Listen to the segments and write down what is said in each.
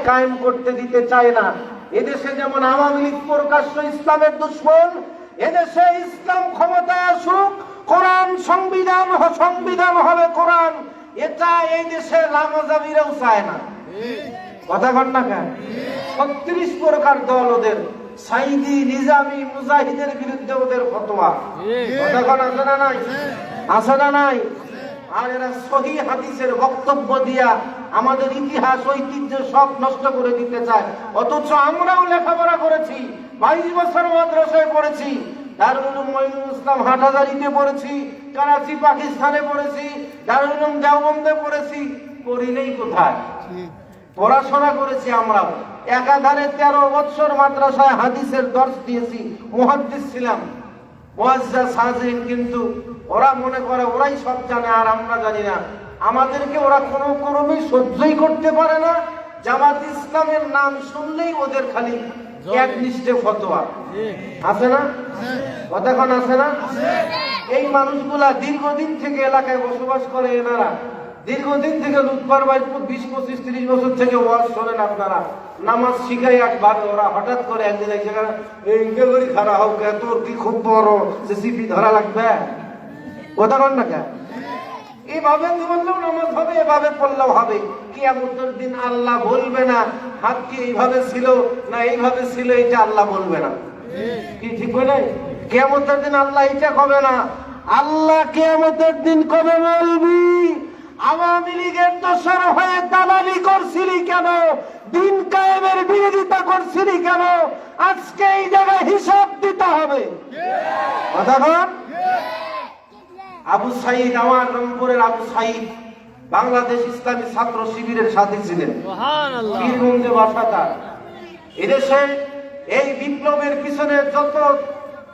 কায়েম করতে দিতে চায় না। এদেশে যেমন আওয়ামী লীগ প্রকাশ্য ইসলামের দুশ্মন, এদেশে ইসলাম ক্ষমতায় আসুক, কোরআন সংবিধান হবে কোরআন, এটা এই দেশে লামাজাবিরাও চায় না। কথা কন না কেন? 36 প্রকার দল ওদের, সাইদি, নিজামি, মুজাহিদের বিরুদ্ধে ওদের ফতোয়া। কথা কন আছে না নাই? আছে না নাই? আর এরা সহিহ হাদিসের বক্তব্য দিয়া আমাদের ইতিহাস ঐতিহ্য সব নষ্ট করে দিতে চায়। অথচ আমরাও লেখাপড়া করেছি, 22 বছর মাদ্রাসায় পড়েছি, দারুল উলুম মঈনুল ইসলাম হাটহাজারীতে পড়েছি, করাচি পাকিস্তানে পড়েছি, দারুল উলুম দেওবন্দে পড়েছি। পড়ি নেই কোথায়? পড়াশোনা করেছি আমরাও। একাধারে 13 বছর মাদ্রাসায় হাদিসের দর্শ দিয়েছি, মুহাদ্দিস ছিলাম, মুআজ্জাজ হাজিরিন। কিন্তু ওরা মনে করে ওরাই সব জানে আর আমরা জানি না। আমাদেরকে ওরা কোনো ক্রমেই সহ্যই করতে পারে না। জামাত ইসলামের নাম শুনলেই ওদের খালি একনিষ্ঠে ফতোয়া। আছে না? কতক্ষণ আছে না? এই মানুষগুলা দীর্ঘদিন থেকে এলাকায় বসবাস করে। এনারা দীর্ঘদিন থেকে লুৎফর ভাই 20-25-30 বছর থেকে ওয়াজ শোনেন আপনারা। নামাজ শিখাই একবার, ওরা হঠাৎ করে একদিন এক জায়গায় ইনকে করি খারাপ হোক, তোর কি খুব বড় সিপি ধরা লাগবে? কথা কন না কেন? এইভাবে বললেও নামাজ হবে, এভাবে পড়লেও হবে। কিয়ামতের দিন আল্লাহ বলবে না হাত কি এইভাবে ছিল না এইভাবে ছিল, এটা আল্লাহ বলবে না। কি ঠিক বলে? কিয়ামতের দিন আল্লাহ এটা কবে না। আল্লাহ কিয়ামতের দিন কবে বলবি আওয়ামী লীগের দোসর হয়ে দালালি করছিলি কেন, দিন কায়েমের বিরোধিতা করছিলি কেন, আজকে এই জায়গায় হিসাব দিতে হবে। কথা বল। আবু সাইদ, আমার রংপুরের আবু সাইদ বাংলাদেশ ইসলামী ছাত্র শিবিরের সাথে ছিলেন। বীরগঞ্জে বাসা তার। এদেশে এই বিপ্লবের পিছনে যত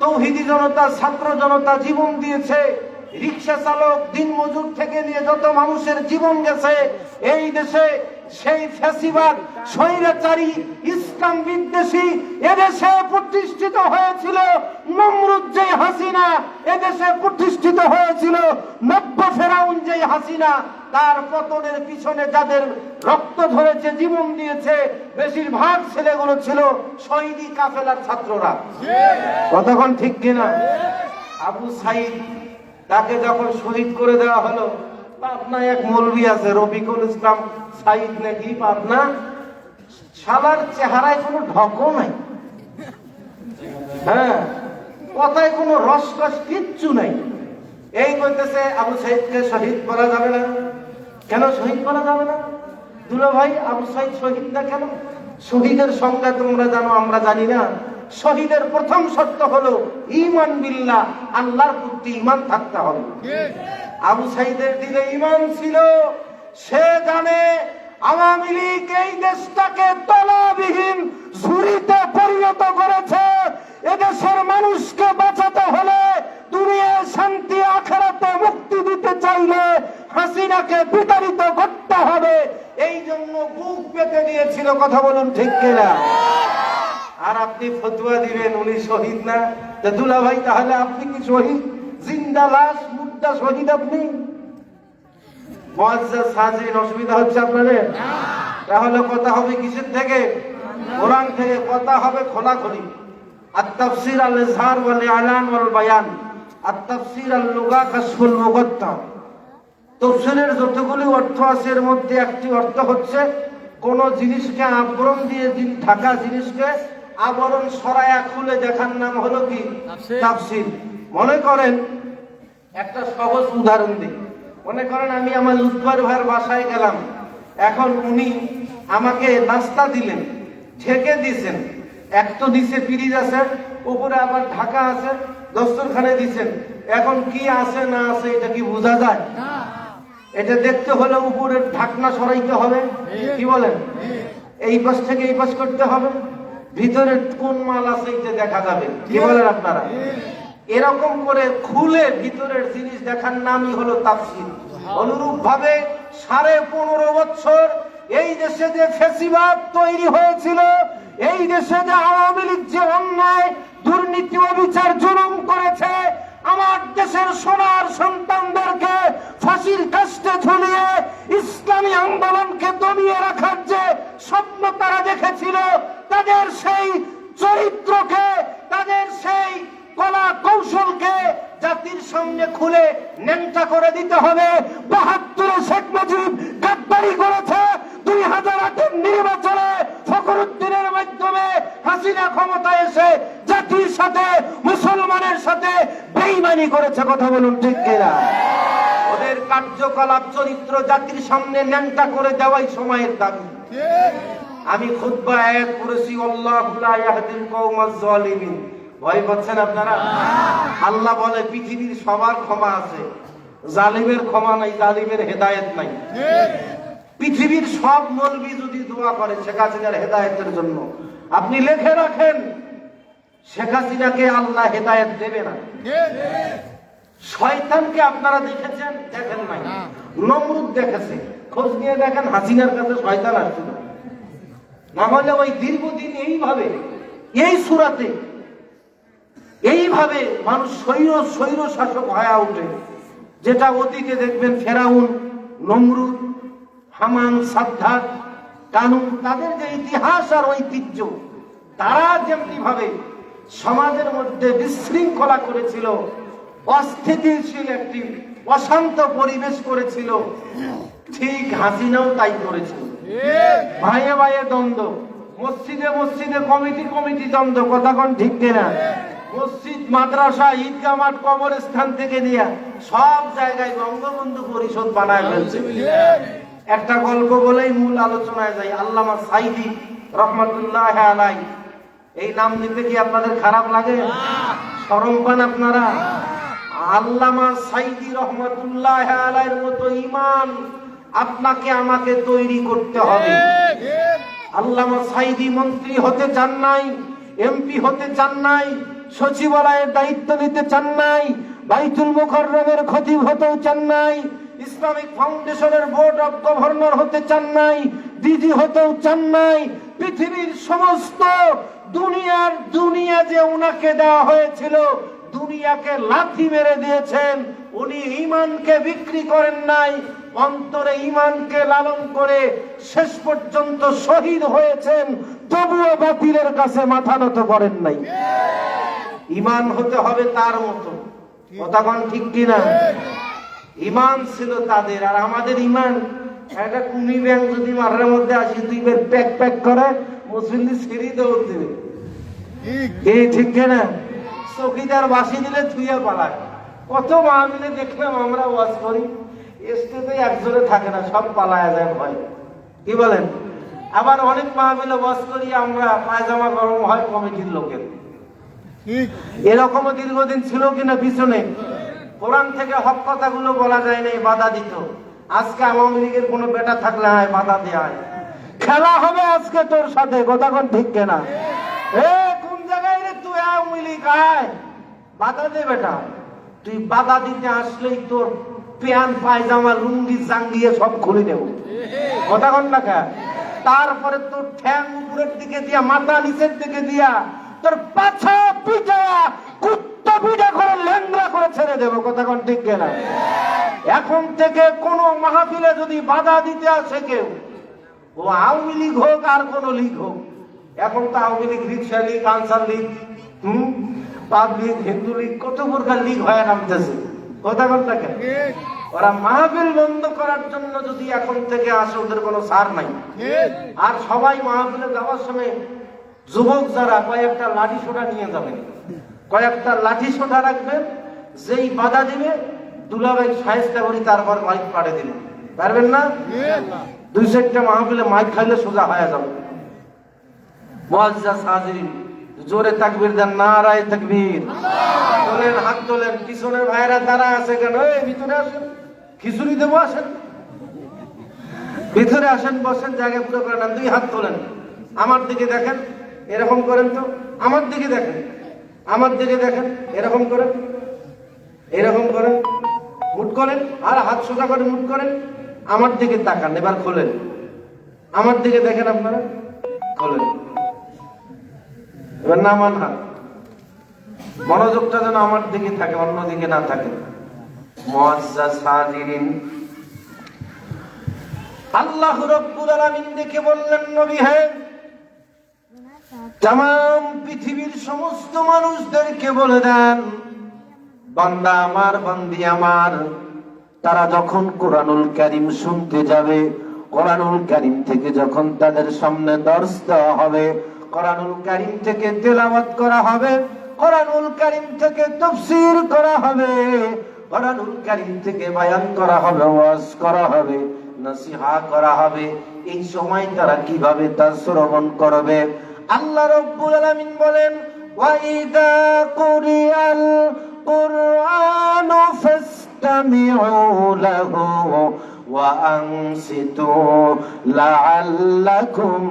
তৌহিদি জনতা, ছাত্র জনতা জীবন দিয়েছে, রিক্সা চালক, দিনমজুর থেকে নিয়ে যত মানুষের জীবন গেছে এই দেশে, সেই ফ্যাসিবাদ, স্বৈরাচারী, ইসলাম বিদ্বেষী এদেশে প্রতিষ্ঠিত হয়েছিল। নমরুদ যেই হাসিনা এদেশে প্রতিষ্ঠিত হয়েছিল, নব্য ফেরাউন যেই হাসিনা, তার পতনের পিছনে যাদের রক্ত ধরেছে, জীবন দিয়েছে, বেশিরভাগ ছেলেগুলো ছিল শহীদি কাফেলার ছাত্ররা। কতক্ষণ ঠিক কিনা? আবু সাইদ তাকে যখন শহীদ করে দেওয়া হলো, পাবনা এক মৌলবি আছে রফিকুল ইসলাম সাইদ নাকি পাবনা, শালার চেহারায় কোনো ঢকও নাই, হ্যাঁ, কথায় কোনো রসকস কিচ্ছু নাই। এই বলতেছে আবু সাইদকে শহীদ করা যাবে না। কেন শহীদ করা যাবে না? দুলা ভাই, আবু সাইদ শহীদ না কেন? শহীদের সংজ্ঞা তোমরা জানো, আমরা জানি না। শহীদের প্রথম শর্ত হলো ঈমান বিল্লাহ, আল্লাহর প্রতি ঈমান থাকতে হবে। আবু সাইদের দিলে ঈমান ছিল। সে জানে আওয়ামী লীগ এই দেশটাকে তলাবিহীন ঝুড়িতে পরিণত করেছে। এদেশের মানুষকে বাঁচাতে হলে, দুনিয়ায় শান্তি আখিরাতে মুক্তি দিতে চাইলে হাসিনাকে বিতাড়িত করতে হবে। এই জন্য বুক পেতে দিয়েছিল। কথা বলুন ঠিক কিনা? আর আপনি ফতোয়া দিবেন উনি শহীদ না। দুলা ভাই, তাহলে আপনি কি শহীদ? জিন্দা লাশ, মুর্দা শহীদ আপনি? মুআজ্জাজ হাজির, অসুবিধা হচ্ছে আপনাদের? তাহলে কথা হবে কিসের থেকে? কোরআন থেকে। কথা হবে খোলাখুলি। আত-তাফসীর আল-ইজহার ওয়াল ইলান ওয়াল বায়ান, আত-তাফসীর আল-লুগা কাশফুল মুগাত্তা। তাফসীরের যতগুলি অর্থ আছে এর মধ্যে একটি অর্থ হচ্ছে কোন জিনিসকে আবরণ দিয়ে ঢাকা জিনিসকে আবরণ সরায়া খুলে দেখার নাম হলো কি? তাফসীর। মনে করেন একটা সহজ উদাহরণ দিই। মনে করেন আমি আমার লুৎফর ভাইয়ের বাসায় গেলাম, এখন উনি আমাকে নাস্তা দিলেন, ঢেকে দিয়েছেন, এক তো নিচে ফ্রিজ আছে, উপরে আবার ঢাকা আছে, দস্তরখানে দিয়েছেন। এখন কি আছে না আছে এটা কি বোঝা যায়? এটা দেখতে হলে উপরের ঢাকনা সরাইতে হবে। কি বলেন? এই পাশ থেকে এই পাশ করতে হবে, ভিতরে কোন মাল আছে এটা দেখা যাবে। কি বলেন আপনারা? এরকম করে খুলে ভিতরের জিনিস দেখার নামই হলো তাফসীর। অনুরূপ ভাবে 15.5 বছর এই দেশে যে ফ্যাসিবাদ তৈরি হয়েছিল, এই দেশে যে আওয়ামী লীগ যে অন্যায়, দুর্নীতি, অবিচার, জুলুম করেছে, আমার দেশের সোনার সন্তানদেরকে ফাঁসির কাস্টে ঝুলিয়ে ইসলামী আন্দোলনকে দমিয়ে রাখার যে স্বপ্নতা তাদের সেই চরিত্রকে, তাদের সেই কলা কৌশলকে জাতির সামনে খুলে ন্যাংটা করে দিতে হবে। ৭২ শেখ মুজিব গাদ্দারি করেছে, ২০০৮ নির্বাচনে ফখরুদ্দিনের মাধ্যমে হাসিনা ক্ষমতায় এসে জাতির সাথে, মুসলমানের সাথে বেঈমানি করেছে। কথা বলুন ঠিক কিনা? ওদের কার্যকলাপ, চরিত্র জাতির সামনে ন্যাংটা করে দেওয়াই সময়ের দাবি। আমি খুতবা আয়াত পড়েছি, আল্লাহু লা ইয়াহদিল কওমাজ জালিমিন। ভয় পাচ্ছেন আপনারা? আল্লাহ বলে পৃথিবীর সবার ক্ষমা আছে, জালিমের ক্ষমা নাই, জালিমের হেদায়েত নাই। পৃথিবীর সব মৌলবি যদি দোয়া করে শেখ হাসিনার হেদায়েতের জন্য, আপনি লিখে রাখেন শেখ হাসিনাকে আল্লাহ হেদায়েত দেবে না। শয়তানকে আপনারা দেখেছেন? দেখেন নাই। নমরুদ দেখেছে, খোঁজ নিয়ে দেখেন হাসিনার কাছে শয়তান আসছিল না। হলে ওই দীর্ঘদিন এইভাবে, এই সূরাতে এইভাবে মানুষ স্বৈর শাসক হয়ে ওঠে, যেটা অতীতে দেখবেন ফেরাউন, নমরুদ, হামান, সাদ্দাত, কানুন, তাদের যে ইতিহাস আর ঐতিহ্য, তারা যেমনি ভাবে সমাজের মধ্যে বিশৃঙ্খলা করেছিল, অস্থিতিশীল একটি অশান্ত পরিবেশ করেছিল, ঠিক হাসিনাও তাই করেছিল। ভাইয়ে ভাইয়ে দ্বন্দ্ব, মসজিদে মসজিদে কমিটি দ্বন্দ্ব। কথা কোন ঠিক কিনা? মসজিদ, মাদ্রাসা, ঈদগাহ মাঠ, কবরস্থান থেকে নিয়ে সব জায়গায় বঙ্গবন্ধু পরিষদ বানায় ফেলছে। একটা গল্প বলেই মূল আলোচনায় যাই। আল্লামা সাইদি রহমাতুল্লাহ আলাইহি, এই নাম নিতে কি আপনাদের খারাপ লাগে? শরম পান আপনারা? আল্লামা সাইদি রহমাতুল্লাহ আলাইহির মতো ঈমান আপনাকে আমাকে তৈরি করতে হবে। আল্লামা সাইদি মন্ত্রী হতে চান নাই, এমপি হতে চান নাই, সচিবালয়ের দায়িত্ব নিতে চান নাই, বাইতুল মুকাররমের খতিব হতেও চান নাই, ইসলামিক ফাউন্ডেশনের বোর্ড অফ গভর্নর হতে চান নাই, ডিজি হতেও চান নাই। পৃথিবীর সমস্ত দুনিয়া যে উনাকে দেওয়া হয়েছিল, দুনিয়াকে লাথি মেরে দিয়েছেন। উনি ঈমানকে বিক্রি করেন নাই, অন্তরে ঈমানকে লালন করে শেষ পর্যন্ত শহীদ হয়েছেন, তবুও বাতিলের কাছে মাথা নত করেন নাই। ঈমান হতে হবে তার মতো। কথা কোন ঠিক কিনা? ঈমান ছিল তাদের, আর আমাদের ঈমান একটা কুমি ব্যাং যদি মাঠের মধ্যে আসি, 2 বার প্যাক প্যাক করে মুসল্লি ছিঁড়ি দৌড় দেবে। এই ঠিক কিনা? চৌকিদার বাসি দিলে থুইয়া পালায়। কত মাহফিলে দেখলাম আমরা ওয়াজ করি, স্টেজে একজনে থাকে না, সব পালায়া যায় ভয়। কি বলেন? আবার অনেক মাহফিলে ওয়াজ করি আমরা, পায়জামা গরম হয় কমিটির লোকের। এরকমও দীর্ঘদিন ছিল কিনা পিছনে? কোরআন থেকে হক কথাগুলো বলা যায় না, বাধা দিত। আজকে আওয়ামী লীগের কোনো বেটা থাকলে হয় বাধা দেয়া হয়, খেলা হবে আজকে তোর সাথে। কথা কোন ঠিক কিনা? কোন জায়গায় রে তুই আওয়ামী লীগ আয়, বাধা দে বেটা। তুই বাধা দিতে আসলেই তোর প্যান্ট, পায়জামা, লুঙ্গি, জাঙ্গিয়ে সব খুলে দেব। কথা কোন না? তারপরে তোর ঠ্যাং উপরের দিকে দিয়া, মাথা নিচের দিকে দিয়া, তোর পাছা পিঠা কুত্তা পিঠা করে ল্যাংড়া করে ছেড়ে দেবো। কথা কোন ঠিক কিনা? এখন থেকে কোন মাহফিলে যদি বাধা দিতে আসে কেউ, ও আওয়ামী লীগ হোক আর কোন লীগ হোক, এখন তো আওয়ামী লীগ, রিক্সা লীগ, আনসার লীগ, পাবলিক, হিন্দু লীগ, কত প্রকার লীগ হয়ে নামতেছে। কথা বলতে কেন? ওরা মাহফিল বন্ধ করার জন্য যদি এখন থেকে আসে, ওদের কোনো ছাড় নাই। আর সবাই মাহফিলে যাওয়ার সময় যুবক যারা কয়েকটা লাঠি সোটা নিয়ে যাবেন, কয়েকটা লাঠি সোটা রাখবেন। যেই বাধা দিবে দুলাভাই শায়েস্তা করি, তারপর মাইক পাড়ে দিল। পারবেন না? 2-4টা মাহফিলে মাইক খাইলে সোজা হয়ে যাবে। মুআজ্জাজ হাজিরিন, জোরে তাকবীর দেন, নারায়ে তাকবীর। তোলেন, হাত তোলেন। পিছনের ভাইরা তারা আছে কেন? এই ভিতরে আসেন, খিচুড়ি দেবো, আসেন ভিতরে, আসেন, বসেন, জায়গা পুরো করে নেন। 2 হাত তোলেন, আমার দিকে দেখেন, এরকম করেন তো, আমার দিকে দেখেন, আমার দিকে দেখেন, এরকম করেন, এরকম করেন, মুট করেন, আর হাত সোজা করে মুট করেন, আমার দিকে তাকান। এবার খোলেন, আমার দিকে দেখেন, আপনারা খোলেন। এবার নামান হাত, মনোযোগটা যেন আমার দিকে থাকে, অন্যদিকে না থাকে। মুআজ্জাজ হাজিরিন, আল্লাহ রাব্বুল আলামিন দেখে বললেন, নবী হে, তামাম পৃথিবীর সমস্ত মানুষদেরকে বলে দেন, বান্দা আমার, বান্দি আমার, তারা যখন কোরআনুল কারীম শুনতে যাবে, কোরআনুল কারীম থেকে যখন তাদের সামনে দর্শ দেওয়া হবে, কোরআনুল কারীম থেকে তেলাওয়াত করা হবে, কোরআনুল কারীম থেকে তাফসীর করা হবে, কোরআনুল কারীম থেকে বয়ান করা হবে, ওয়াজ করা হবে, নসিহত করা হবে, এই সময় তারা কিভাবে তা শ্রবণ করবে? আল্লাহ রাব্বুল আলামিন বলেন, ওয়া ইযা কুরিয়াল কুরআনু ফাসতামিউ লাহু ওয়া আনসিতু লাআল্লাকুম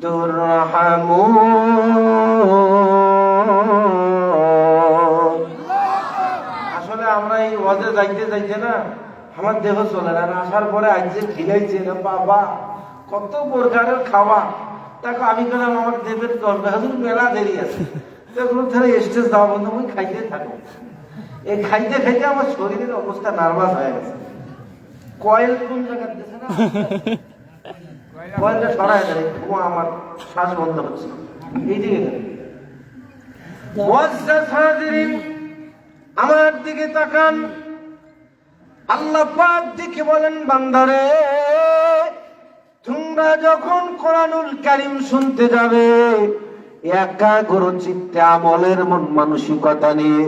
তুরহামুন। আসলে আমরা এই ওয়াজে যাইতে যাইতে না আমার দেহ চলে না, আসার পরে আজ যে খিলাইছে না বাবা, কত প্রকারের খাওয়া। তাকে আমি গেলাম আমার দেবের করবে, হাজুর মেলা দেরি আছে, তখন তাহলে স্টেজ দেওয়া বন্ধ, আমি খাইতে থাকো। এই খাইতে খাইতে আমার শরীরের অবস্থা নার্ভাস হয়ে গেছে। কয়েল কোন জায়গায় দিয়েছে না, কয়েলটা সরাই দেয়, ধোঁয়া, আমার শ্বাস বন্ধ হচ্ছে এইদিকে। আমার দিকে তাকান, আল্লাহ পাক দেখে বলেন, বান্দারে তোমরা যখন কোরআনুল কারীম শুনতে যাবে, একাগ্র চিত্তে আমলের মন মানসিকতা নিয়ে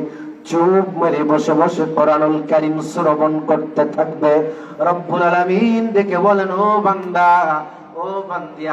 চুপ মেরে বসে বসে কোরআনুল কারীম শ্রবণ করতে থাকবে। রব্বুল আলামিন দেখে বলেন, ও বান্দা, ও বান্দি,